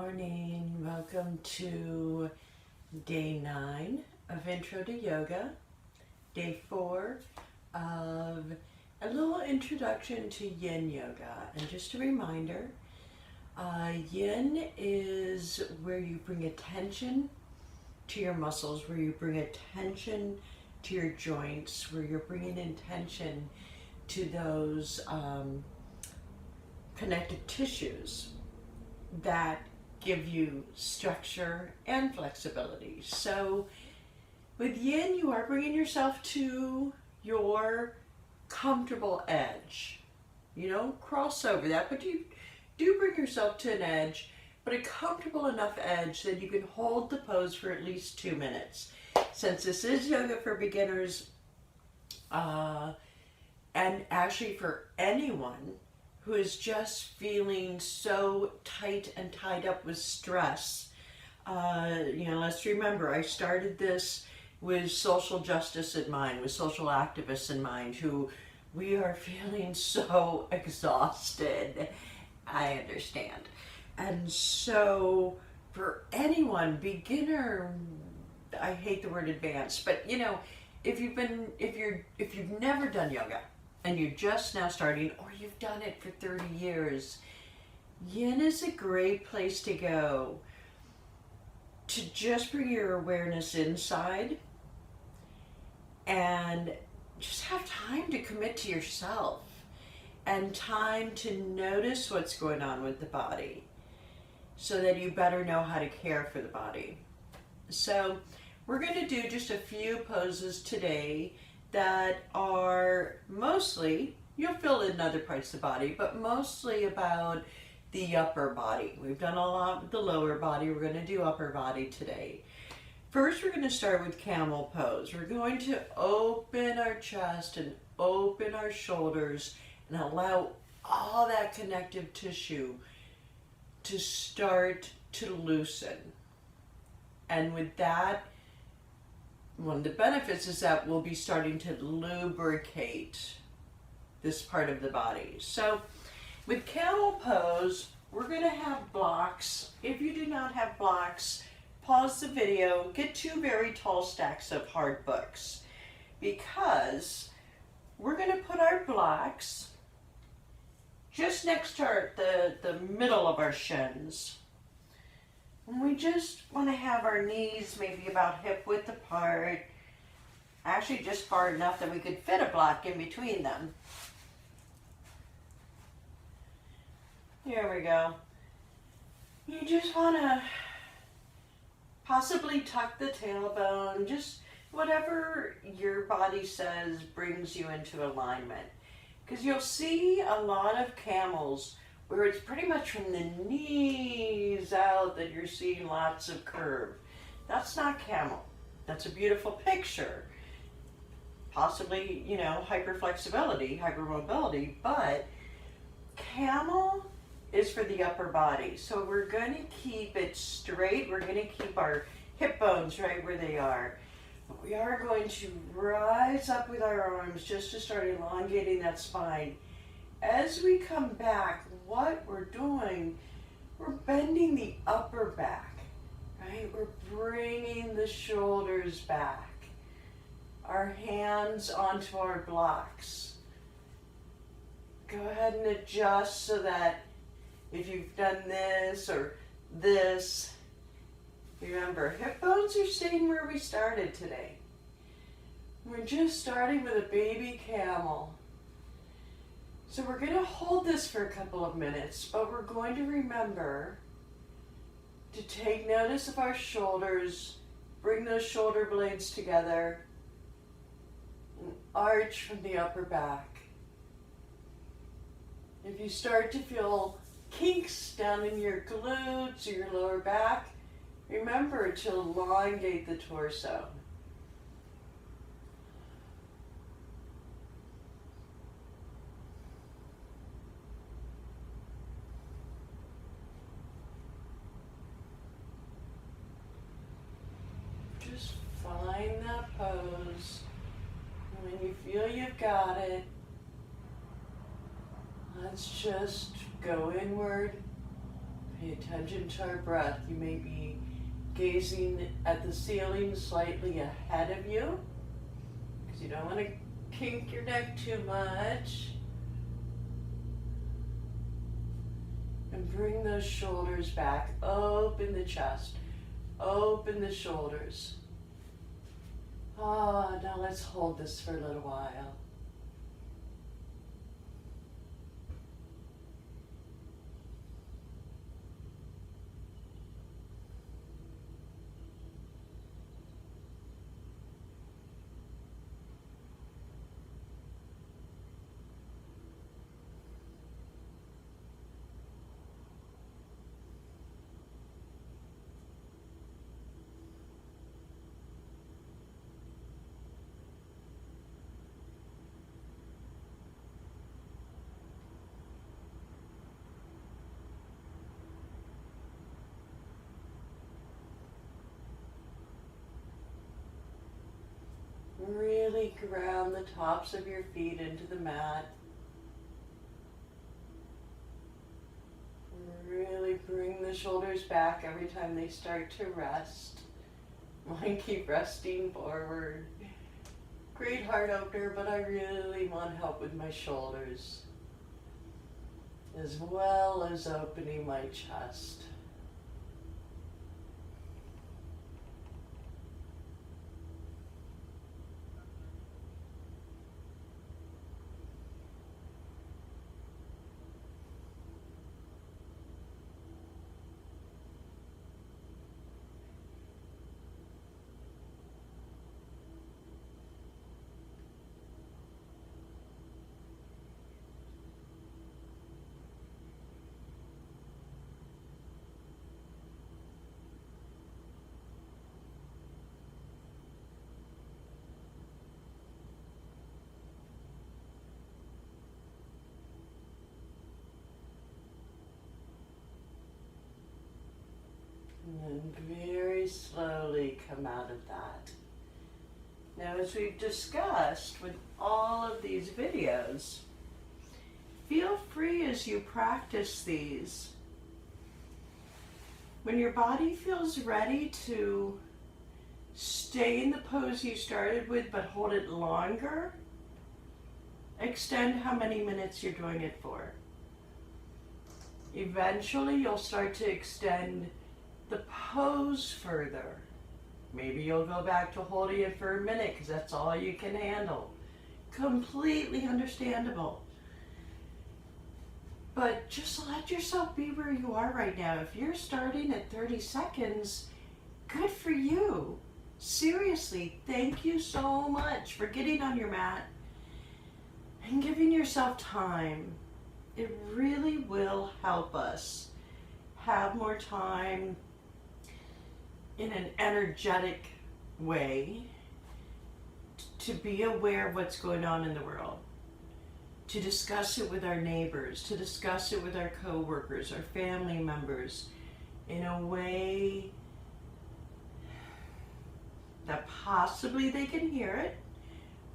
morning. Welcome to day 9 of Intro to Yoga, day 4 of a little introduction to Yin Yoga. And just a reminder, Yin is where you bring attention to your muscles, where you bring attention to your joints, where you're bringing attention to those connective tissues that give you structure and flexibility. So with Yin, you are bringing yourself to your comfortable edge. You don't cross over that, but you do bring yourself to an edge, but a comfortable enough edge that you can hold the pose for at least 2 minutes. Since this is yoga for beginners, and actually for anyone who is just feeling so tight and tied up with stress. Let's remember, I started this with social justice in mind, with social activists in mind, who we are feeling so exhausted. I understand. And so for anyone, beginner, I hate the word advanced, but if you've never done yoga, and you're just now starting, or you've done it for 30 years, Yin is a great place to go to just bring your awareness inside and just have time to commit to yourself and time to notice what's going on with the body so that you better know how to care for the body. So we're going to do just a few poses today that are mostly, you'll feel it in other parts of the body, but mostly about the upper body. We've done a lot with the lower body. We're going to do upper body today. First, we're going to start with Camel Pose. We're going to open our chest and open our shoulders and allow all that connective tissue to start to loosen. And with that, one of the benefits is that we'll be starting to lubricate this part of the body. So with Camel Pose, we're going to have blocks. If you do not have blocks, pause the video, get 2 very tall stacks of hard books, because we're going to put our blocks just next to the middle of our shins. And we just want to have our knees maybe about hip width apart, actually just far enough that we could fit a block in between them. Here we go. You just want to possibly tuck the tailbone, just whatever your body says brings you into alignment. Because you'll see a lot of camels where it's pretty much from the knees out that you're seeing lots of curve. That's not camel. That's a beautiful picture. Possibly, hyperflexibility, hypermobility, but camel is for the upper body. So we're going to keep it straight. We're going to keep our hip bones right where they are. But we are going to rise up with our arms just to start elongating that spine. As we come back, what we're doing, we're bending the upper back, right? We're bringing the shoulders back, our hands onto our blocks. Go ahead and adjust so that if you've done this or this, remember, hip bones are staying where we started today. We're just starting with a baby camel. So we're going to hold this for a couple of minutes, but we're going to remember to take notice of our shoulders, bring those shoulder blades together, and arch from the upper back. If you start to feel kinks down in your glutes or your lower back, remember to elongate the torso. Just find that pose. And when you feel you've got it, let's just go inward, Pay attention to our breath. You may be gazing at the ceiling slightly ahead of you because you don't want to kink your neck too much. And bring those shoulders back. Open the chest. Open the shoulders. Now let's hold this for a little while. Really ground the tops of your feet into the mat. Really bring the shoulders back every time they start to rest. Mine keep resting forward. Great heart opener, but I really want help with my shoulders, as well as opening my chest. And then very slowly come out of that. Now, as we've discussed with all of these videos, feel free as you practice these. When your body feels ready to stay in the pose you started with but hold it longer, extend how many minutes you're doing it for. Eventually, you'll start to extend the pose further. Maybe you'll go back to holding it for a minute because that's all you can handle. Completely understandable. But just let yourself be where you are right now. If you're starting at 30 seconds, good for you. Seriously, thank you so much for getting on your mat and giving yourself time. It really will help us have more time in an energetic way to be aware of what's going on in the world, to discuss it with our neighbors, to discuss it with our coworkers, our family members, in a way that possibly they can hear it.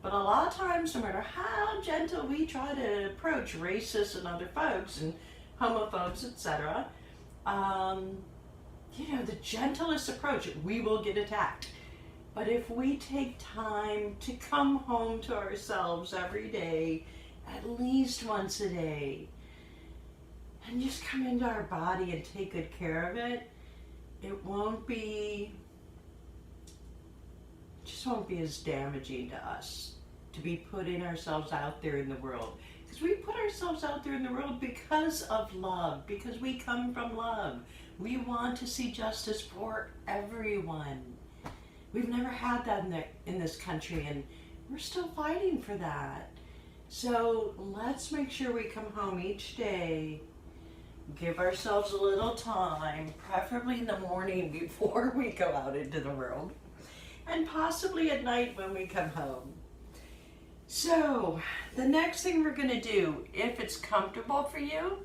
But a lot of times, no matter how gentle we try to approach racists and other folks and homophobes, etc., the gentlest approach, we will get attacked. But if we take time to come home to ourselves every day, at least once a day, and just come into our body and take good care of it, it won't be as damaging to us to be putting ourselves out there in the world. Because we put ourselves out there in the world because of love, because we come from love. We want to see justice for everyone. We've never had that in this country, and we're still fighting for that. So let's make sure we come home each day, give ourselves a little time, preferably in the morning before we go out into the world, and possibly at night when we come home. So the next thing we're going to do, if it's comfortable for you,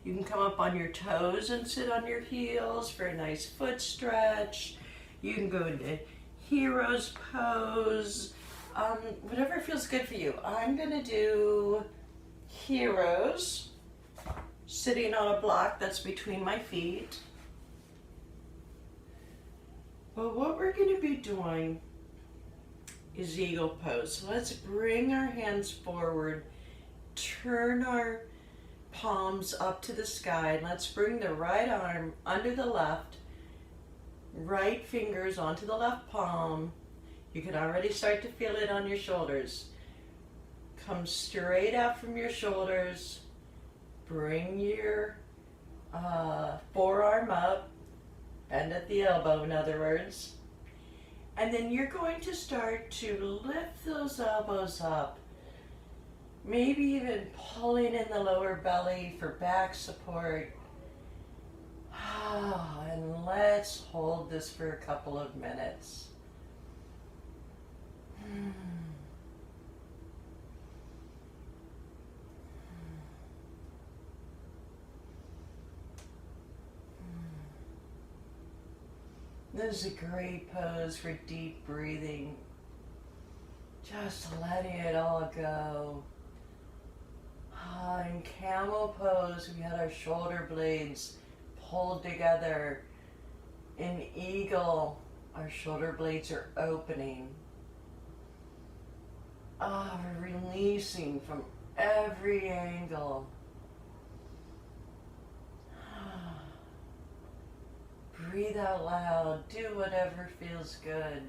you can come up on your toes and sit on your heels for a nice foot stretch. You can go into hero's pose, whatever feels good for you. I'm going to do heroes. sitting on a block that's between my feet. But what we're going to be doing is eagle pose. So let's bring our hands forward, turn our palms up to the sky. Let's bring the right arm under the left, right fingers onto the left palm. You can already start to feel it on your shoulders. Come straight out from your shoulders. Bring your forearm up, bend at the elbow in other words. And then you're going to start to lift those elbows up. Maybe even pulling in the lower belly for back support. And let's hold this for a couple of minutes. This is a great pose for deep breathing. Just letting it all go. In Camel Pose, we had our shoulder blades pulled together. In Eagle, our shoulder blades are opening. We're releasing from every angle. Breathe out loud. Do whatever feels good.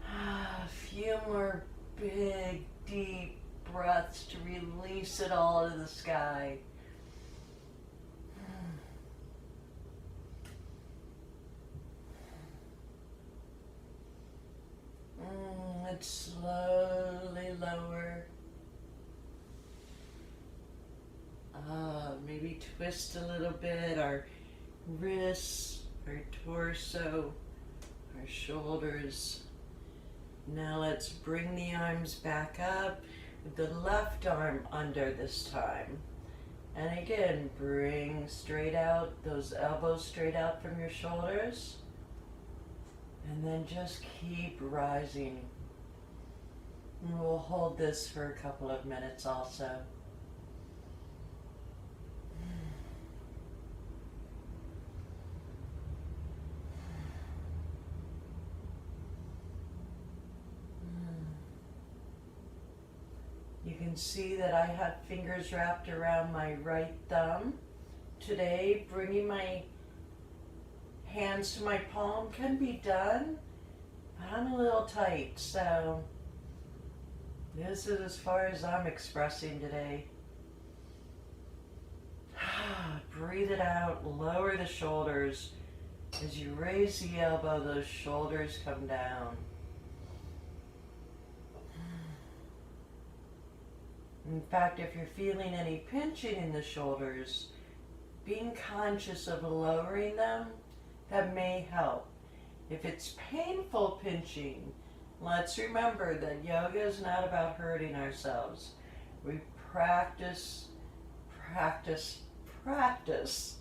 A few more big, deep breaths to release it all to the sky. Let's slowly lower. Maybe twist a little bit our wrists, our torso, our shoulders. Now let's bring the arms back up with the left arm under this time. And again, bring straight out, those elbows straight out from your shoulders. And then just keep rising. And we'll hold this for a couple of minutes also. You can see that I have fingers wrapped around my right thumb. Today, bringing my hands to my palm can be done, but I'm a little tight, so this is as far as I'm expressing today. Breathe it out, lower the shoulders. As you raise the elbow, those shoulders come down. In fact, if you're feeling any pinching in the shoulders, being conscious of lowering them, that may help. If it's painful pinching, let's remember that yoga is not about hurting ourselves. We practice, practice, practice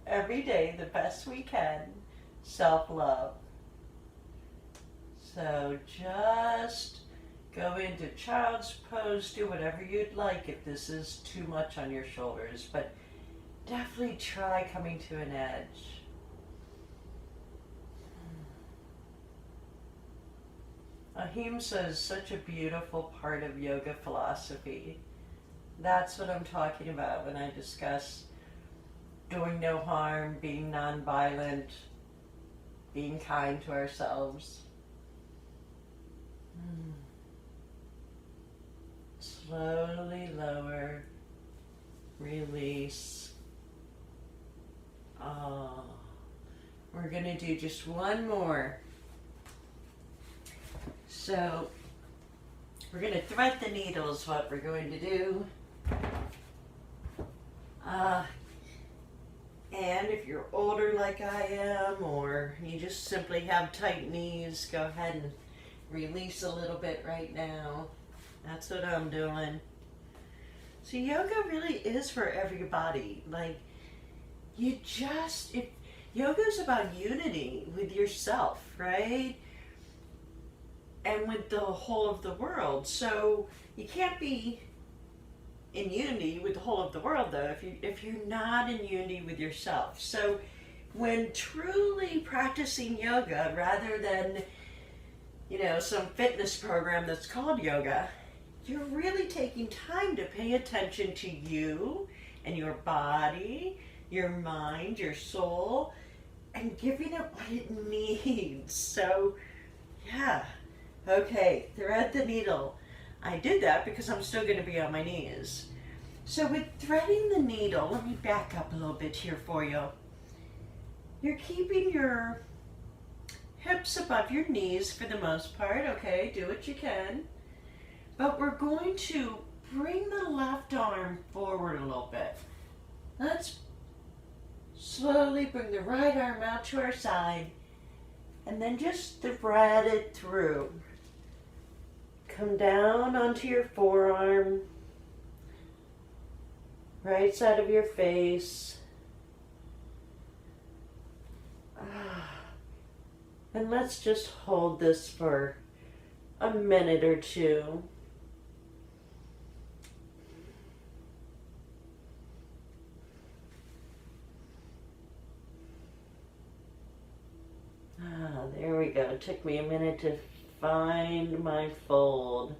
every day the best we can, self-love. So just go into child's pose, do whatever you'd like if this is too much on your shoulders, but definitely try coming to an edge. Ahimsa is such a beautiful part of yoga philosophy. That's what I'm talking about when I discuss doing no harm, being non-violent, being kind to ourselves. Slowly lower, release. We're going to do just one more. So we're going to thread the needles, what we're going to do. And if you're older like I am, or you just simply have tight knees, go ahead and release a little bit right now. That's what I'm doing. So yoga really is for everybody. Like, yoga is about unity with yourself, right? And with the whole of the world. So you can't be in unity with the whole of the world, though, if you're not in unity with yourself. So when truly practicing yoga, rather than, some fitness program that's called yoga, you're really taking time to pay attention to you and your body, your mind, your soul, and giving it what it needs. So, yeah. Okay, thread the needle. I did that because I'm still going to be on my knees. So with threading the needle, let me back up a little bit here for you. You're keeping your hips above your knees for the most part, okay? Do what you can. But we're going to bring the left arm forward a little bit. Let's slowly bring the right arm out to our side and then just thread it through. Come down onto your forearm, right side of your face. And let's just hold this for a minute or two. There we go. It took me a minute to find my fold.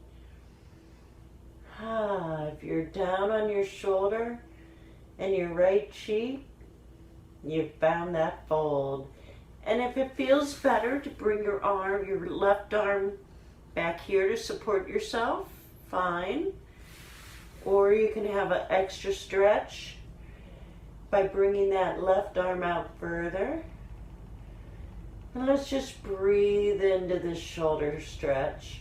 If you're down on your shoulder and your right cheek, you've found that fold. And if it feels better to bring your left arm back here to support yourself, fine. Or you can have an extra stretch by bringing that left arm out further. And let's just breathe into this shoulder stretch.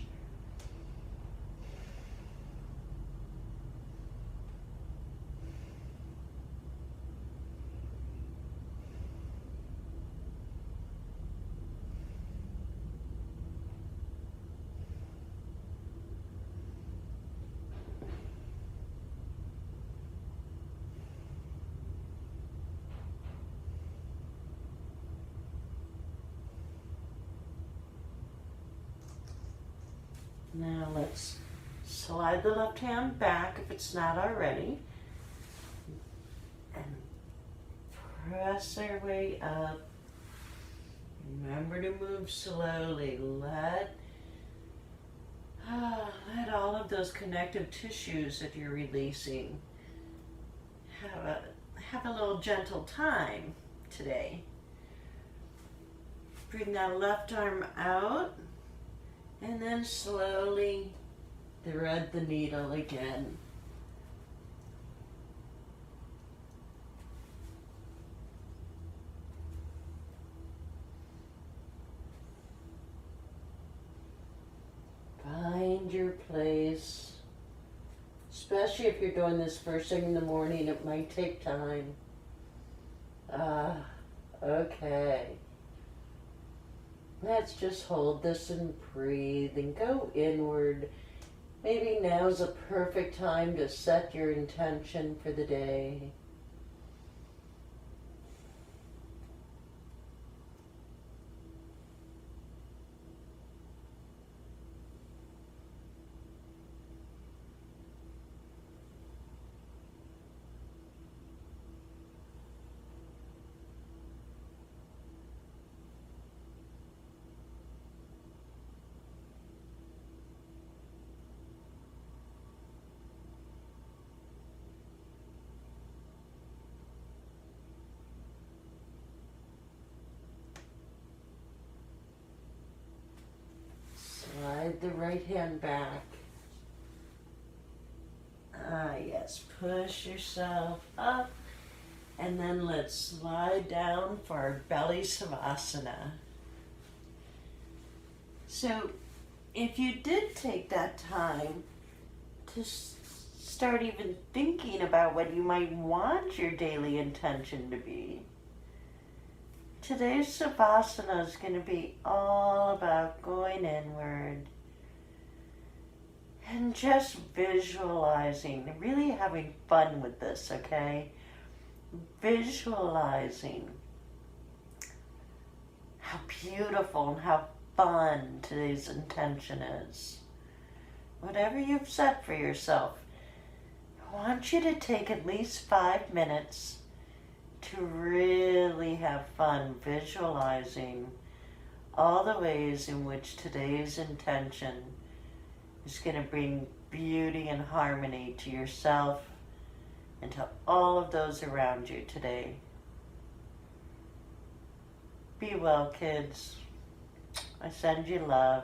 Now let's slide the left hand back if it's not already. And press our way up. Remember to move slowly. Let all of those connective tissues that you're releasing have a little gentle time today. Bring that left arm out. And then slowly thread the needle again. Find your place. Especially if you're doing this first thing in the morning, it might take time. Okay. Let's just hold this and breathe and go inward. Maybe now's a perfect time to set your intention for the day. Slide the right hand back. Yes, push yourself up. And then let's slide down for our belly savasana. So if you did take that time to start even thinking about what you might want your daily intention to be, today's Savasana is going to be all about going inward and just visualizing, really having fun with this, okay? Visualizing how beautiful and how fun today's intention is. Whatever you've set for yourself, I want you to take at least 5 minutes to really have fun visualizing all the ways in which today's intention is going to bring beauty and harmony to yourself and to all of those around you today. Be well, kids. I send you love.